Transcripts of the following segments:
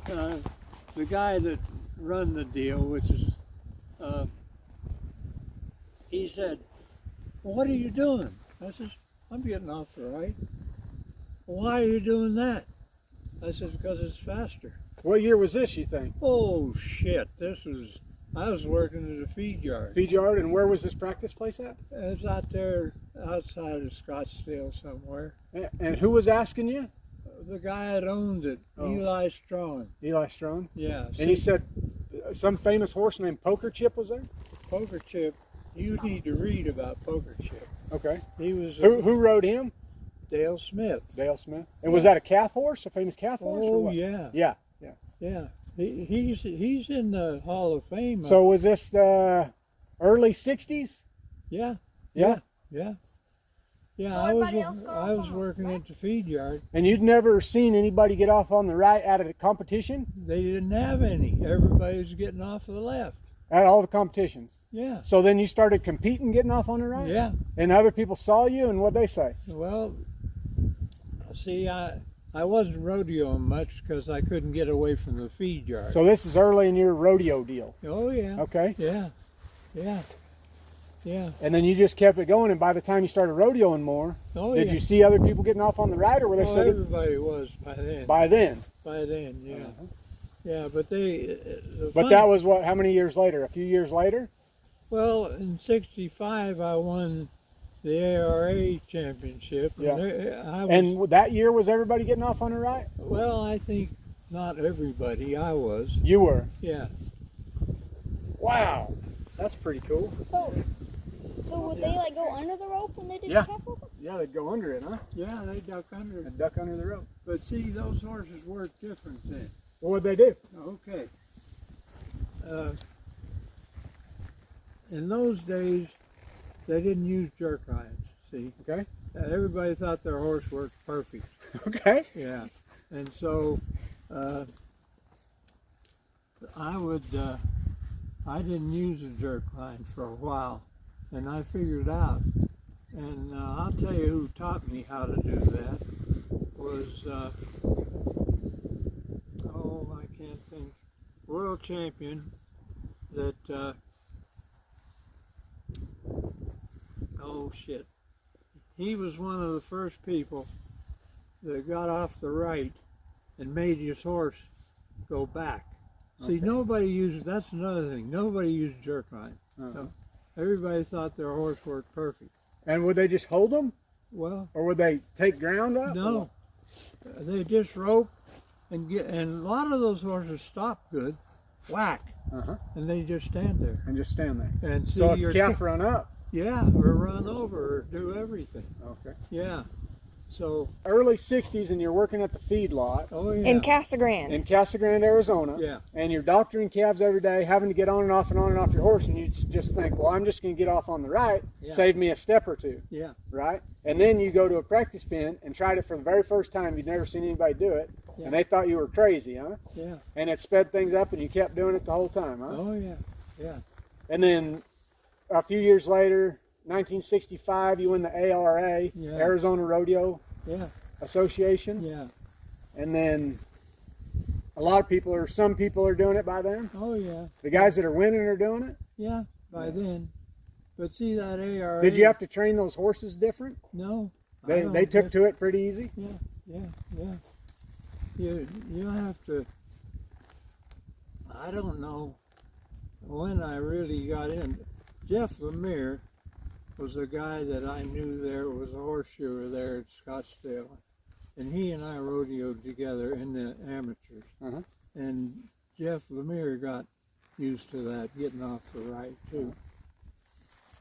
the guy that run the deal, which is, he said, well, what are you doing? I says, I'm getting off the right. Why are you doing that? I says, because it's faster. What year was this, you think? Oh shit, I was working at a feed yard. Feed yard, and where was this practice place at? It was out there outside of Scottsdale somewhere. And who was asking you? The guy that owned it, Eli Strong. Eli Strong? Yeah. And he said some famous horse named Poker Chip was there? Poker Chip, you need to read about Poker Chip. Okay. He was who rode him? Dale Smith. Dale Smith. And was that a calf horse, a famous calf horse? Oh yeah. Yeah. Yeah. He's in the Hall of Fame. So was this the early 60s? Yeah. Yeah. Yeah, So I everybody else was goes on, working right? at the feed yard. And you'd never seen anybody get off on the right at a competition? They didn't have any. Everybody was getting off of the left. At all the competitions? Yeah. So then you started competing, getting off on the right? Yeah. And other people saw you, and what'd they say? Well, see, I wasn't rodeoing much because I couldn't get away from the feed yard. So this is early in your rodeo deal? Oh yeah. Okay. Yeah. And then you just kept it going, and by the time you started rodeoing more, did you see other people getting off on the right, or were they still? Everybody was by then. By then. By then, yeah. Uh-huh. Yeah, but that was what? How many years later? A few years later? Well, in '65, I won the ARA championship. Yeah. And that year, was everybody getting off on the right? Well, I think not everybody. I was. You were? Yeah. Wow. That's pretty cool. So would they like go under the rope when they did Yeah. the calf rope? Yeah, they'd go under it, huh? Yeah, they duck under. They'd duck under the rope. But see, those horses work different then. What'd they do? Okay. In those days, they didn't use jerk lines, see? Okay. Everybody thought their horse worked perfect. Okay. Yeah. And so, I didn't use a jerk line for a while, and I figured out, and I'll tell you who taught me how to do that was, I can't think, world champion that, he was one of the first people that got off the right and made his horse go back. See, nobody uses, that's another thing, nobody used jerk line. So everybody thought their horse worked perfect. And would they just hold them? Well, or would they take ground up? No, they just rope and a lot of those horses stop good, whack, and they just stand there. And just stand there. And see so if calf run up. Yeah, or run over, or do everything. Okay. Yeah. So early 60s, and you're working at the feed lot. Oh yeah. In Casa Grande. In Casa Grande, Arizona. Yeah. And you're doctoring calves every day, having to get on and off and on and off your horse, and you just think, well, I'm just going to get off on the right, save me a step or two. Yeah. Right? And then you go to a practice pen and tried it for the very first time. You'd never seen anybody do it. Yeah. And they thought you were crazy, huh? Yeah. And it sped things up, and you kept doing it the whole time, huh? Oh yeah. Yeah. And then a few years later, 1965, you win the ARA, Arizona Rodeo Association. Yeah. And then some people are doing it by then. Oh yeah. The guys that are winning are doing it. Yeah, by then. But see that ARA. Did you have to train those horses different? No. They took to it pretty easy. Yeah. You have to. I don't know when I really got in. Jeff Lemire was a guy that I knew there, was a horseshoer there at Scottsdale. And he and I rodeoed together in the amateurs. And Jeff Lemire got used to that, getting off the right too.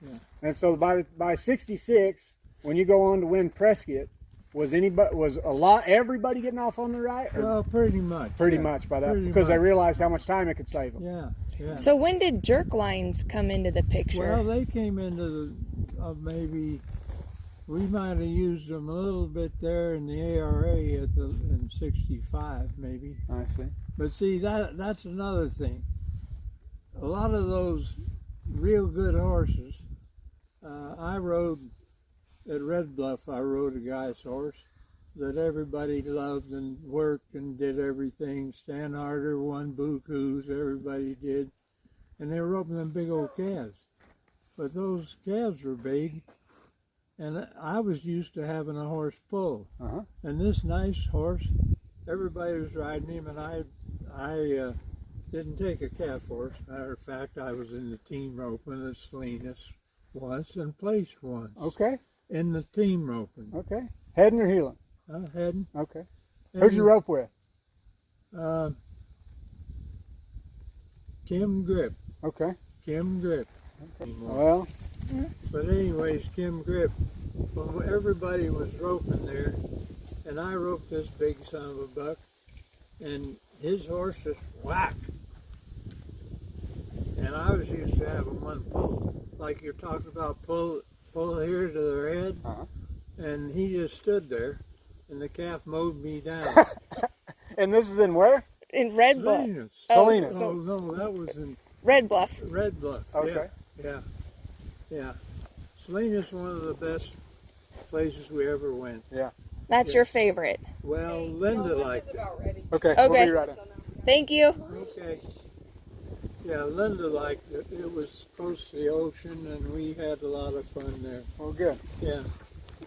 Yeah. And so by 66, when you go on to win Prescott, everybody getting off on the right? Or? Well, pretty much. Pretty much by that, because they realized how much time it could save them. Yeah. So when did jerk lines come into the picture? Well, they came into maybe, we might have used them a little bit there in the ARA in 65 maybe. I see. But see, that's another thing. A lot of those real good horses, I rode at Red Bluff, I rode a guy's horse, that everybody loved and worked and did everything. Stan Harder won bukus, everybody did. And they were roping them big old calves. But those calves were big, and I was used to having a horse pull. And this nice horse, everybody was riding him, and I didn't take a calf horse. Matter of fact, I was in the team roping at Salinas once and placed once. Okay. In the team roping. Okay. Heading or heeling? Heading. Okay. Who'd you rope with? Kim Grip. Okay. Kim Grip. Okay. Well. But anyways, Kim Grip, when everybody was roping there, and I roped this big son of a buck, and his horse just whack. And I was used to having one pull, like you're talking about pull here to their head, and he just stood there, and the calf mowed me down. And this is in where? In Red Bluff. Salinas. Salinas. Oh no, that was in Red Bluff. Red Bluff. Okay. Yeah. Salinas, one of the best places we ever went. Yeah. That's your favorite. Well, Linda liked it. Okay. Okay. We'll be right in. Thank you. Okay. Yeah, Linda liked it. It was close to the ocean, and we had a lot of fun there. Well, good. Yeah.